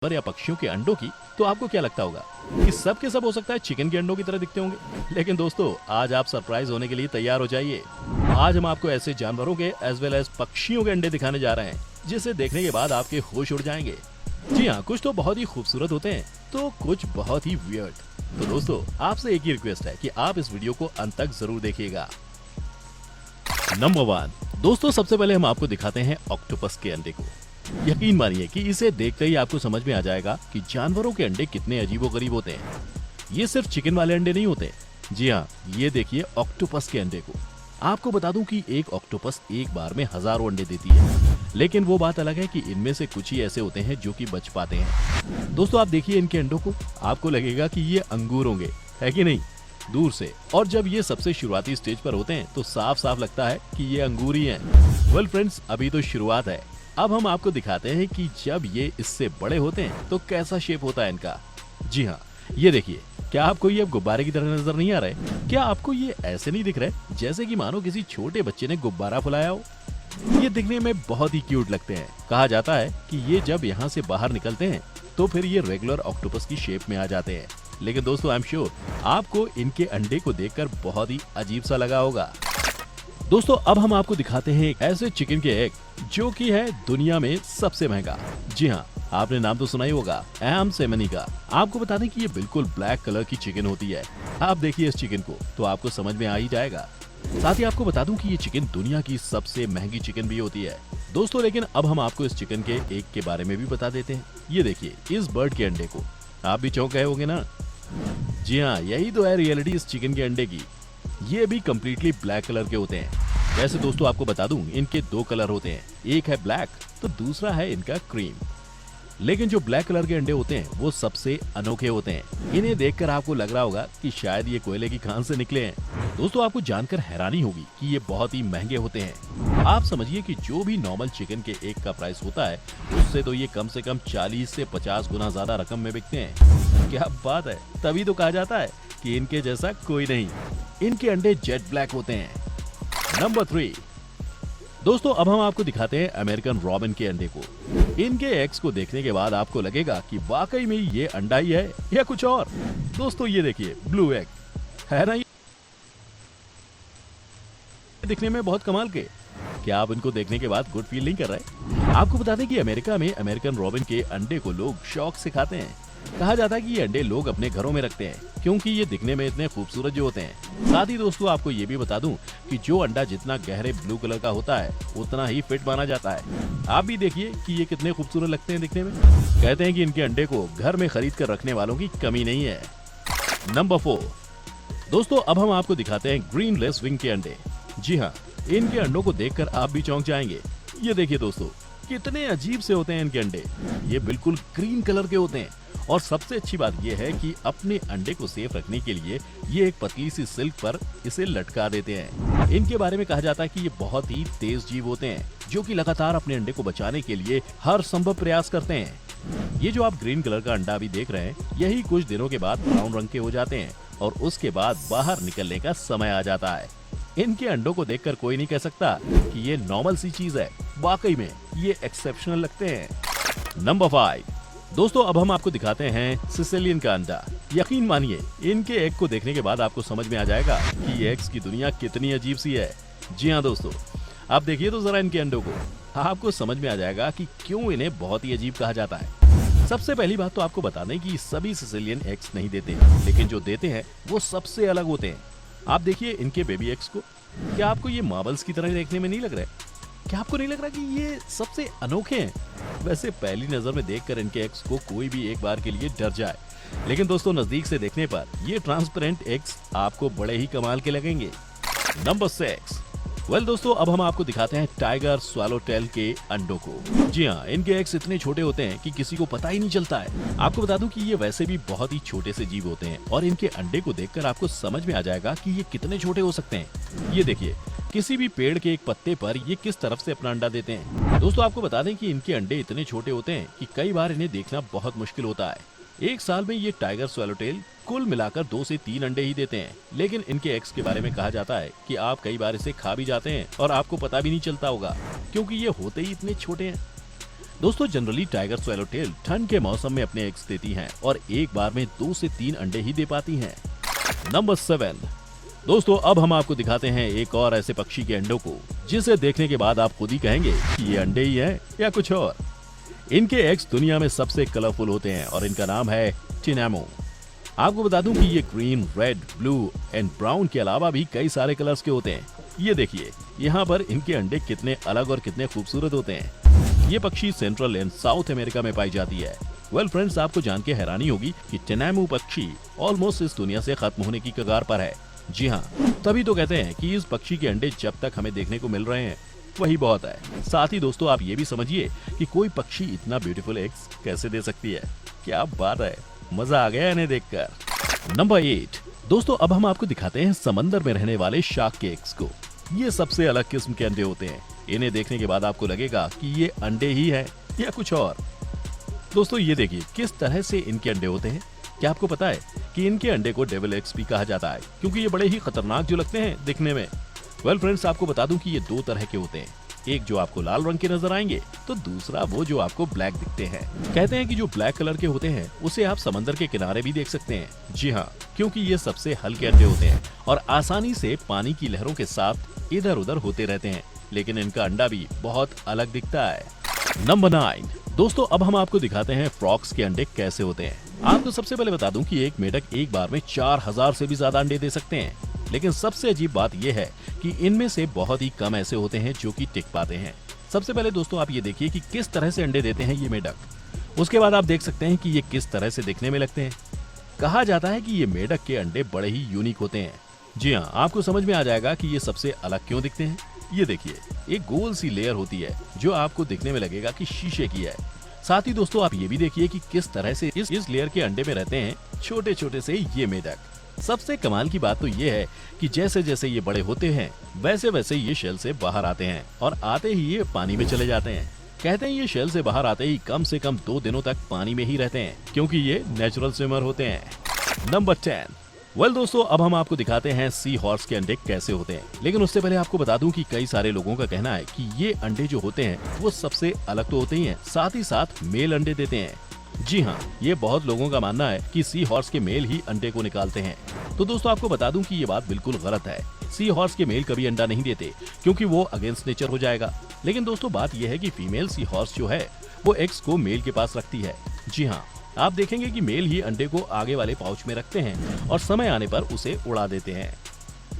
या पक्षियों के अंडों की, तो आपको क्या लगता होगा कि सब के सब हो सकता है चिकन के अंडों की तरह दिखते होंगे। लेकिन दोस्तों, आज आप सरप्राइज होने के लिए तैयार हो जाइए। आज हम आपको ऐसे जानवरों के एज वेल एज पक्षियों के अंडे दिखाने जा रहे हैं जिसे देखने के बाद आपके होश उड़ जाएंगे। जी हाँ, कुछ तो बहुत ही खूबसूरत होते हैं तो कुछ बहुत ही वियर्ड। तो दोस्तों, आपसे एक ही रिक्वेस्ट है कि आप इस वीडियो को अंत तक जरूर देखिएगा। नंबर 1, दोस्तों सबसे पहले हम आपको दिखाते हैं ऑक्टोपस के अंडे को। यकीन मानिए कि इसे देखते ही आपको समझ में आ जाएगा कि जानवरों के अंडे कितने अजीबोगरीब होते हैं। ये सिर्फ चिकन वाले अंडे नहीं होते। जी हाँ, ये देखिए ऑक्टोपस के अंडे को। आपको बता दूं कि एक ऑक्टोपस एक बार में हजारों अंडे देती है, लेकिन वो बात अलग है कि इनमें से कुछ ही ऐसे होते हैं जो कि बच पाते हैं। दोस्तों आप देखिए इनके अंडों को, आपको लगेगा कि ये अंगूर होंगे, है कि नहीं, दूर से। और जब ये सबसे शुरुआती स्टेज पर होते हैं तो साफ साफ लगता है कि ये अंगूर ही हैं। वेल फ्रेंड्स, अभी तो शुरुआत है। अब हम आपको दिखाते हैं कि जब ये इससे बड़े होते हैं तो कैसा शेप होता है इनका। जी हाँ, ये देखिए, क्या आपको ये अब गुब्बारे की तरह नजर नहीं आ रहे? क्या आपको ये ऐसे नहीं दिख रहे जैसे कि मानो किसी छोटे बच्चे ने गुब्बारा फुलाया हो? ये दिखने में बहुत ही क्यूट लगते हैं। कहा जाता है कि ये जब यहाँ से बाहर निकलते हैं तो फिर ये रेगुलर ऑक्टोपस की शेप में आ जाते हैं। लेकिन दोस्तों, आई एम श्योर आपको इनके अंडे को देखकर बहुत ही अजीब सा लगा होगा। दोस्तों अब हम आपको दिखाते हैं एक ऐसे चिकन के एग जो कि है दुनिया में सबसे महंगा। जी हाँ, आपने नाम तो सुना ही होगा, एम सेमनी का। आपको बता दें कि ये बिल्कुल ब्लैक कलर की चिकन होती है। आप देखिए इस चिकन को तो आपको समझ में आ ही जाएगा। साथ ही आपको बता दूं कि ये चिकन दुनिया की सबसे महंगी चिकन भी होती है दोस्तों। लेकिन अब हम आपको इस चिकन के एग के बारे में भी बता देते हैं। ये देखिए इस बर्ड के अंडे को, आप भी चौंक गए होंगे ना। जी हाँ, यही तो है रियलिटी इस चिकन के अंडे की। ये भी कम्प्लीटली ब्लैक कलर के होते हैं। वैसे दोस्तों आपको बता दूं इनके दो कलर होते हैं, एक है ब्लैक तो दूसरा है इनका क्रीम। लेकिन जो ब्लैक कलर के अंडे होते हैं वो सबसे अनोखे होते हैं। इन्हें देखकर आपको लग रहा होगा कि शायद ये कोयले की खान से निकले हैं। दोस्तों आपको जानकर हैरानी होगी कि ये बहुत ही महंगे होते हैं। आप समझिए कि जो भी नॉर्मल चिकन के एग का प्राइस होता है उससे तो ये कम से कम 40 से 50 गुना ज्यादा रकम में बिकते हैं। क्या बात है, तभी तो कहा जाता है कि इनके जैसा कोई नहीं। इनके अंडे जेट ब्लैक होते हैं। नंबर 3, दोस्तों अब हम आपको दिखाते हैं अमेरिकन रॉबिन के अंडे को। इनके एग्स को देखने के बाद आपको लगेगा कि वाकई में ये अंडा ही है या कुछ और। दोस्तों ये देखिए ब्लू एग है ना, ये दिखने में बहुत कमाल के। क्या आप इनको देखने के बाद गुड फील नहीं कर रहे? आपको बता दें कि अमेरिका में अमेरिकन रॉबिन के अंडे को लोग शौक से खाते हैं। कहा जाता है कि ये अंडे लोग अपने घरों में रखते हैं क्योंकि ये दिखने में इतने खूबसूरत जो होते हैं। साथ ही दोस्तों आपको ये भी बता दूं कि जो अंडा जितना गहरे ब्लू कलर का होता है उतना ही फिट माना जाता है। आप भी देखिए कि ये कितने खूबसूरत लगते हैं दिखने में। कहते हैं कि इनके अंडे को घर में खरीद कर रखने वालों की कमी नहीं है। नंबर 4, दोस्तों अब हम आपको दिखाते हैं ग्रीन लेसविंग के अंडे। जी हाँ, इनके अंडों को देखकर आप भी चौंक जाएंगे। ये देखिए दोस्तों, कितने अजीब से होते हैं इनके अंडे। ये बिल्कुल ग्रीन कलर के होते हैं और सबसे अच्छी बात यह है कि अपने अंडे को सेफ रखने के लिए ये एक पतली सी सिल्क पर इसे लटका देते हैं। इनके बारे में कहा जाता है कि ये बहुत ही तेज जीव होते हैं जो कि लगातार अपने अंडे को बचाने के लिए हर संभव प्रयास करते हैं। ये जो आप ग्रीन कलर का अंडा अभी देख रहे हैं, यही कुछ दिनों के बाद ब्राउन रंग के हो जाते हैं और उसके बाद बाहर निकलने का समय आ जाता है। इनके अंडों को देखकर कोई नहीं कह सकता कि ये नॉर्मल सी चीज है। वाकई में ये एक्सेप्शनल लगते हैं। नंबर 5, दोस्तों अब हम आपको दिखाते हैं सिसिलियन का अंडा। यकीन मानिए इनके एग को देखने के बाद आपको समझ में आ जाएगा कि ये एग्स की दुनिया कितनी अजीब सी है। जी हाँ दोस्तों, आप देखिए तो जरा इनके अंडों को, आपको समझ में आ जाएगा कि क्यों इन्हें बहुत ही अजीब कहा जाता है। सबसे पहली बात तो आपको बता दें कि सभी सिसिलियन एग्स नहीं देते, लेकिन जो देते हैं वो सबसे अलग होते हैं। आप देखिए इनके बेबी एग्स को, क्या आपको ये मार्बल्स की तरह देखने में नहीं लग रहा है? क्या आपको नहीं लग रहा कि ये सबसे अनोखे हैं? वैसे पहली नजर में देखकर इनके एग्स को कोई भी एक बार के लिए डर जाए, लेकिन दोस्तों नजदीक से देखने पर ये ट्रांसपेरेंट एग्स आपको बड़े ही कमाल के लगेंगे। नंबर 6, वेल दोस्तों अब हम आपको दिखाते हैं टाइगर स्वैलोटेल के अंडों को। जी हाँ, इनके एग्स इतने छोटे होते हैं कि किसी को पता ही नहीं चलता है। आपको बता दूं कि ये वैसे भी बहुत ही छोटे से जीव होते हैं और इनके अंडे को देखकर आपको समझ में आ जाएगा कि ये कितने छोटे हो सकते हैं। ये देखिए, किसी भी पेड़ के एक पत्ते पर ये किस तरफ से अपना अंडा देते हैं। दोस्तों आपको बता दें कि इनके अंडे इतने छोटे होते हैं कि कई बार इन्हें देखना बहुत मुश्किल होता है। एक साल में ये टाइगर स्वैलोटेल कुल मिलाकर 2 से 3 अंडे ही देते हैं। लेकिन इनके एग्स के बारे में कहा जाता है कि आप कई बार इसे खा भी जाते हैं और आपको पता भी नहीं चलता होगा क्योंकि ये होते ही इतने छोटे हैं। दोस्तों जनरली टाइगर स्वैलोटेल ठंड के मौसम में अपने एग्स देती हैं और एक बार में 2 से 3 अंडे ही दे पाती हैं। नंबर 7। दोस्तों अब हम आपको दिखाते हैं एक और ऐसे पक्षी के अंडों को जिसे देखने के बाद आप खुद ही कहेंगे कि ये अंडे ही हैं या कुछ और। इनके एग्स दुनिया में सबसे कलरफुल होते हैं और इनका नाम है टिनैमो। आपको बता दूं कि ये green, red, blue and brown के अलावा भी कई सारे कलर्स के होते हैं। ये देखिए यहाँ पर इनके अंडे कितने अलग और कितने खूबसूरत होते हैं। ये पक्षी सेंट्रल एंड साउथ अमेरिका में पाई जाती है। वेल फ्रेंड्स, आपको जान के हैरानी होगी कि टिनैमो पक्षी ऑलमोस्ट इस दुनिया से खत्म होने की कगार पर है। जी हाँ, तभी तो कहते हैं कि इस पक्षी के अंडे जब तक हमें देखने को मिल रहे हैं वही बहुत है। साथ ही दोस्तों आप ये भी समझिए कि कोई पक्षी इतना ब्यूटीफुल एग्स कैसे दे सकती है। क्या बात है, मजा आ गया इन्हें देखकर। नंबर 8। दोस्तों अब हम आपको दिखाते हैं समंदर में रहने वाले शार्क के एग्स को। ये सबसे अलग किस्म के अंडे होते हैं। इन्हें देखने के बाद आपको लगेगा कि ये अंडे ही है या कुछ और। दोस्तों ये देखिए किस तरह से इनके अंडे होते हैं। क्या आपको पता है कि इनके अंडे को डेविल एग्स भी कहा जाता है क्योंकि ये बड़े ही खतरनाक जो लगते हैं दिखने में। वेल फ्रेंड्स, आपको बता दूं कि ये 2 तरह के होते हैं। एक जो आपको लाल रंग के नजर आएंगे तो दूसरा वो जो आपको ब्लैक दिखते हैं। कहते हैं कि जो ब्लैक कलर के होते हैं उसे आप समंदर के किनारे भी देख सकते हैं। जी हाँ, क्योंकि ये सबसे हल्के अंडे होते हैं और आसानी से पानी की लहरों के साथ इधर उधर होते रहते हैं, लेकिन इनका अंडा भी बहुत अलग दिखता है। नंबर 9। दोस्तों अब हम आपको दिखाते हैं फ्रॉग्स के अंडे कैसे होते हैं। आपको सबसे पहले बता दूं कि एक मेढक एक बार में 4000 से भी ज्यादा अंडे दे सकते हैं। लेकिन सबसे अजीब बात यह है कि इनमें से बहुत ही कम ऐसे होते हैं जो कि टिक पाते हैं। सबसे पहले दोस्तों आप ये देखिए कि किस तरह से अंडे देते हैं ये मेढक। उसके बाद आप देख सकते हैं कि ये किस तरह से दिखने में लगते हैं। कहा जाता है कि ये मेढक के अंडे बड़े ही यूनिक होते हैं। जी हाँ, आपको समझ में आ जाएगा कि ये सबसे अलग क्यों दिखते हैं। ये देखिए एक गोल सी लेयर होती है जो आपको दिखने में लगेगा कि शीशे की है। साथ ही दोस्तों आप ये भी देखिए कि किस तरह से इस लेयर के अंडे में रहते हैं छोटे छोटे से ये मेढक। सबसे कमाल की बात तो ये है कि जैसे जैसे ये बड़े होते हैं वैसे वैसे ये शेल से बाहर आते हैं और आते ही ये पानी में चले जाते हैं। कहते हैं ये शेल से बाहर आते ही कम से कम 2 दिनों तक पानी में ही रहते हैं क्योंकि ये नेचुरल स्विमर होते हैं। नंबर 10। वेल दोस्तों अब हम आपको दिखाते हैं सी हॉर्स के अंडे कैसे होते हैं। लेकिन उससे पहले आपको बता दूं कि कई सारे लोगों का कहना है कि ये अंडे जो होते हैं वो सबसे अलग तो होते ही हैं, साथ ही साथ मेल अंडे देते हैं। जी हाँ, ये बहुत लोगों का मानना है कि सी हॉर्स के मेल ही अंडे को निकालते हैं। तो दोस्तों आपको बता दूं कि ये बात बिल्कुल गलत है। सी हॉर्स के मेल कभी अंडा नहीं देते क्योंकि वो अगेंस्ट नेचर हो जाएगा। लेकिन दोस्तों बात यह है कि फीमेल सी हॉर्स जो है वो एग्स को मेल के पास रखती है। जी हाँ, आप देखेंगे कि मेल ही अंडे को आगे वाले पाउच में रखते हैं और समय आने पर उसे उड़ा देते हैं।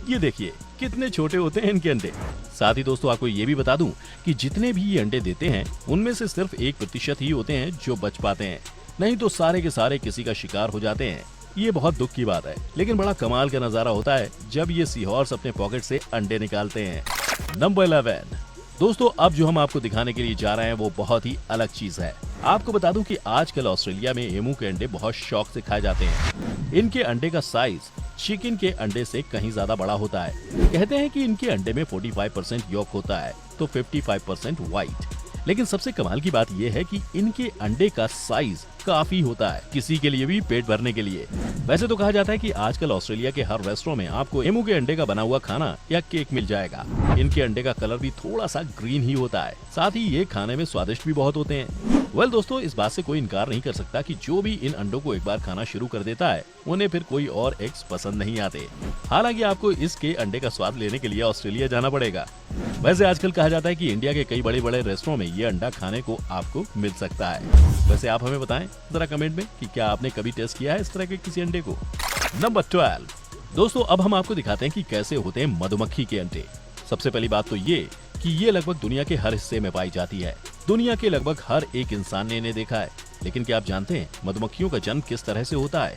ये देखिए कितने छोटे होते हैं इनके अंडे। साथ ही दोस्तों आपको ये भी बता दूं कि जितने भी ये अंडे देते हैं उनमें से सिर्फ 1% ही होते हैं जो बच पाते हैं, नहीं तो सारे के सारे किसी का शिकार हो जाते हैं। ये बहुत दुख की बात है, लेकिन बड़ा कमाल का नजारा होता है जब ये सी हॉर्स अपने पॉकेट से अंडे निकालते हैं। नंबर 11। दोस्तों अब जो हम आपको दिखाने के लिए जा रहे हैं वो बहुत ही अलग चीज है। आपको बता दूं कि आजकल ऑस्ट्रेलिया में एमू के अंडे बहुत शौक से खाए जाते हैं। इनके अंडे का साइज चिकन के अंडे से कहीं ज्यादा बड़ा होता है। कहते हैं कि इनके अंडे में 45% यॉक होता है तो 55% व्हाइट। लेकिन सबसे कमाल की बात यह है कि इनके अंडे का साइज काफी होता है, किसी के लिए भी पेट भरने के लिए। वैसे तो कहा जाता है कि आजकल ऑस्ट्रेलिया के हर रेस्टोरेंट में आपको एमू के अंडे का बना हुआ खाना या केक मिल जाएगा। इनके अंडे का कलर भी थोड़ा सा ग्रीन ही होता है, साथ ही ये खाने में स्वादिष्ट भी बहुत होते हैं। वेल दोस्तों इस बात से कोई इनकार नहीं कर सकता कि जो भी इन अंडों को एक बार खाना शुरू कर देता है उन्हें फिर कोई और एग्स पसंद नहीं आते। हालांकि आपको इसके अंडे का स्वाद लेने के लिए ऑस्ट्रेलिया जाना पड़ेगा। वैसे आजकल कहा जाता है कि इंडिया के कई बड़े बड़े रेस्टोरेंट में ये अंडा खाने को आपको मिल सकता है। वैसे आप हमें बताएं जरा कमेंट में कि क्या आपने कभी टेस्ट किया है इस तरह के किसी अंडे को। नंबर 12। दोस्तों अब हम आपको दिखाते हैं कि कैसे होते हैं मधुमक्खी के अंडे। सबसे पहली बात तो ये कि ये लगभग दुनिया के हर हिस्से में पाई जाती है। दुनिया के लगभग हर एक इंसान ने इन्हें देखा है। लेकिन क्या आप जानते हैं मधुमक्खियों का जन्म किस तरह से होता है?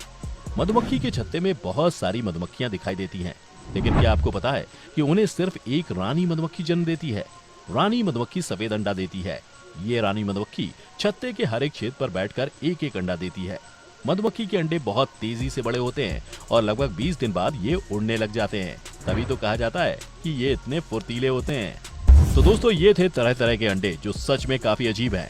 मधुमक्खी के छत्ते में बहुत सारी मधुमक्खियां दिखाई देती हैं, लेकिन क्या आपको पता है कि उन्हें सिर्फ एक रानी मधुमक्खी जन्म देती है? रानी मधुमक्खी सफेद अंडा देती है। ये रानी मधुमक्खी छत्ते के हर एक छेद पर बैठकर एक एक अंडा देती है। मधुमक्खी के अंडे बहुत तेजी से बड़े होते हैं और लगभग 20 दिन बाद ये उड़ने लग जाते हैं। तभी तो कहा जाता है कि ये इतने फुर्तीले होते हैं। तो दोस्तों ये थे तरह तरह के अंडे जो सच में काफी अजीब हैं।